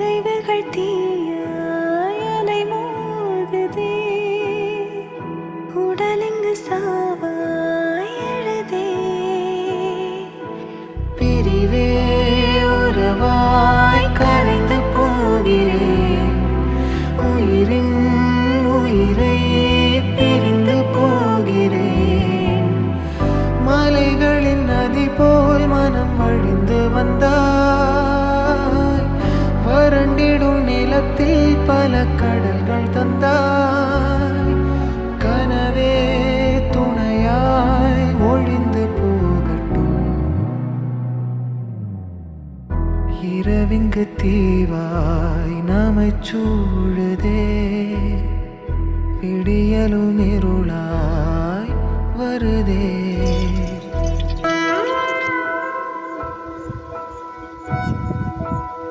நினைவுகள் தீயாய் அலை மோதுதே. உடலிங்கு சாவாய் எழுதே. பிரிவே உறவாய் கரைந்து போகிறேன். உயிரின் உயிரை பிரிந்து போகிறேன். மலைகளின் நதி போல் மனம் வழிந்து வந்தாய். வறண்டிடும் நிலத்தில் பல கடல்கள் தந்தாய். கனவே துணையாய் ஒழிந்து போகட்டும். இரவிங்கு தீவாய் நம்மை சூழுதே. விடியலும் இருளாய் வருதே.